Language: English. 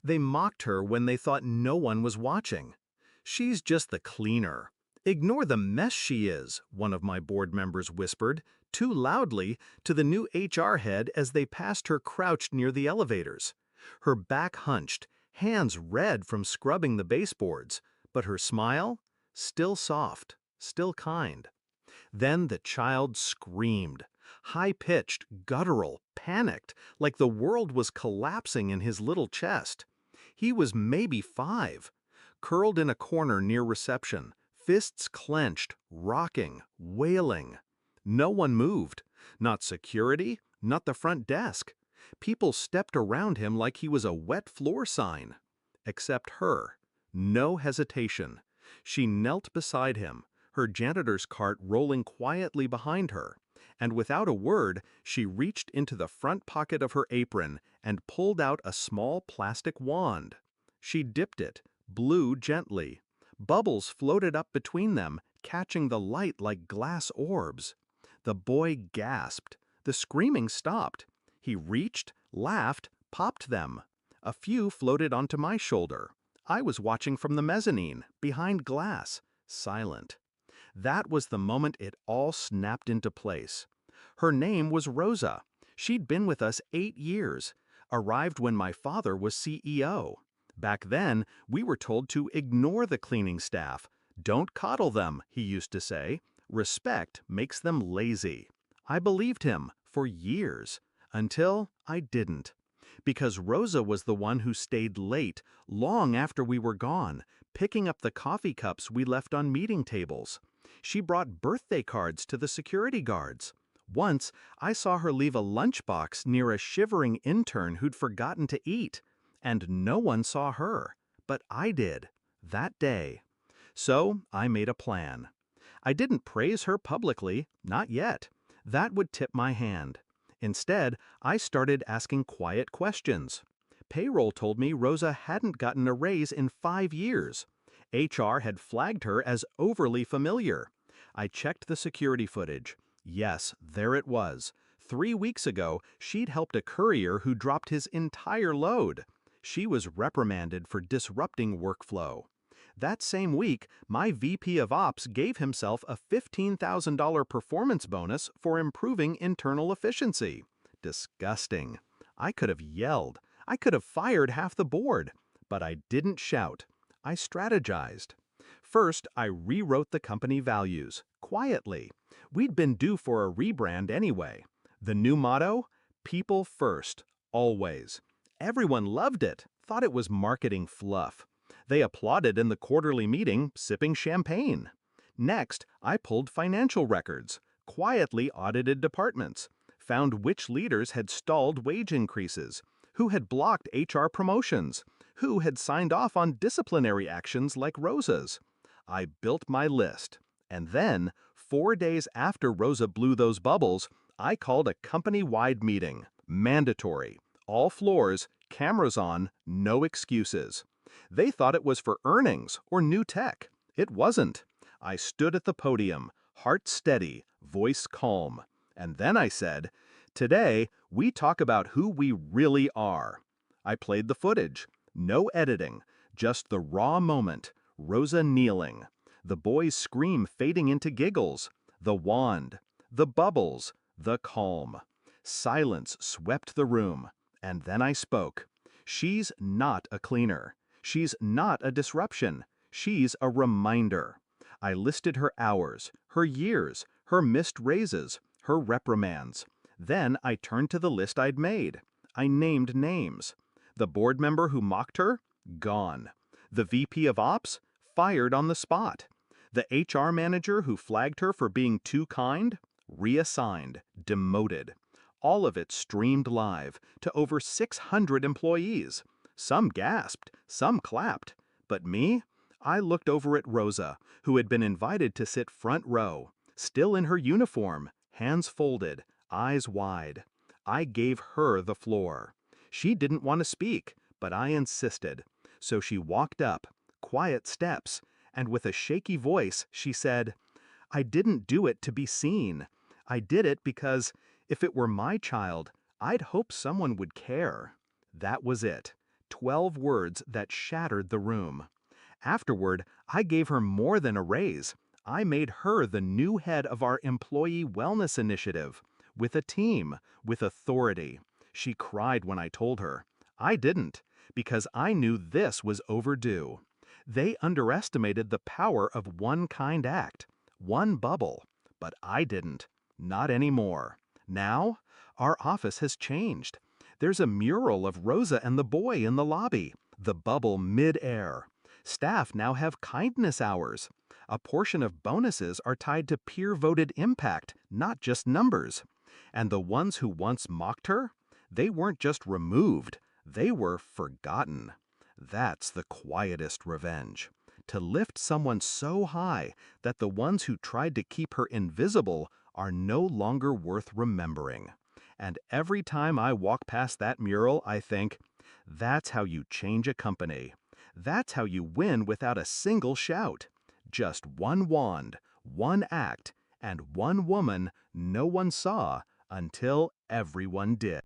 They mocked her when they thought no one was watching. "She's just the cleaner. Ignore the mess she is," one of my board members whispered, too loudly, to the new HR head as they passed her crouched near the elevators. Her back hunched, hands red from scrubbing the baseboards, but her smile? Still soft, still kind. Then the child screamed. High-pitched, guttural, panicked, like the world was collapsing in his little chest. He was maybe 5, curled in a corner near reception, fists clenched, rocking, wailing. No one moved. Not security, not the front desk. People stepped around him like he was a wet floor sign. Except her. No hesitation. She knelt beside him, her janitor's cart rolling quietly behind her, and without a word, she reached into the front pocket of her apron and pulled out a small plastic wand. She dipped it, blew gently. Bubbles floated up between them, catching the light like glass orbs. The boy gasped. The screaming stopped. He reached, laughed, popped them. A few floated onto my shoulder. I was watching from the mezzanine, behind glass, silent. That was the moment it all snapped into place. Her name was Rosa. She'd been with us 8 years, arrived when my father was CEO. Back then, we were told to ignore the cleaning staff. "Don't coddle them," he used to say. "Respect makes them lazy." I believed him for years, until I didn't. Because Rosa was the one who stayed late, long after we were gone, picking up the coffee cups we left on meeting tables. She brought birthday cards to the security guards. Once, I saw her leave a lunchbox near a shivering intern who'd forgotten to eat. And no one saw her. But I did, that day. So I made a plan. I didn't praise her publicly, not yet. That would tip my hand. Instead, I started asking quiet questions. Payroll told me Rosa hadn't gotten a raise in 5 years. HR had flagged her as overly familiar. I checked the security footage. Yes, there it was. 3 weeks ago, she'd helped a courier who dropped his entire load. She was reprimanded for disrupting workflow. That same week, my VP of Ops gave himself a $15,000 performance bonus for improving internal efficiency. Disgusting. I could have yelled. I could have fired half the board. But I didn't shout. I strategized. First, I rewrote the company values, quietly. We'd been due for a rebrand anyway. The new motto? People first, always. Everyone loved it, thought it was marketing fluff. They applauded in the quarterly meeting, sipping champagne. Next, I pulled financial records, quietly audited departments, found which leaders had stalled wage increases, who had blocked HR promotions, who had signed off on disciplinary actions like Rosa's. I built my list. And then, 4 days after Rosa blew those bubbles, I called a company-wide meeting. Mandatory. All floors, cameras on, no excuses. They thought it was for earnings or new tech. It wasn't. I stood at the podium, heart steady, voice calm. And then I said, "Today, we talk about who we really are." I played the footage. No editing, just the raw moment. Rosa kneeling. The boy's scream fading into giggles. The wand. The bubbles. The calm. Silence swept the room. And then I spoke. She's not a cleaner. She's not a disruption. She's a reminder. I listed her hours, her years, her missed raises, her reprimands. Then I turned to the list I'd made. I named names. The board member who mocked her? Gone. The VP of Ops? Fired on the spot. The HR manager who flagged her for being too kind? Reassigned, demoted. All of it streamed live to over 600 employees. Some gasped, some clapped. But me? I looked over at Rosa, who had been invited to sit front row, still in her uniform, hands folded, eyes wide. I gave her the floor. She didn't want to speak, but I insisted. So she walked up, quiet steps, and with a shaky voice, she said, "I didn't do it to be seen. I did it because if it were my child, I'd hope someone would care." That was it. 12 words that shattered the room. Afterward, I gave her more than a raise. I made her the new head of our employee wellness initiative. With a team, with authority. She cried when I told her. I didn't, because I knew this was overdue. They underestimated the power of one kind act, one bubble. But I didn't. Not anymore. Now, our office has changed. There's a mural of Rosa and the boy in the lobby, the bubble mid-air. Staff now have kindness hours. A portion of bonuses are tied to peer-voted impact, not just numbers. And the ones who once mocked her, they weren't just removed, they were forgotten. That's the quietest revenge. To lift someone so high that the ones who tried to keep her invisible are no longer worth remembering. And every time I walk past that mural, I think, that's how you change a company. That's how you win without a single shout. Just one wand, one act, and one woman no one saw until everyone did.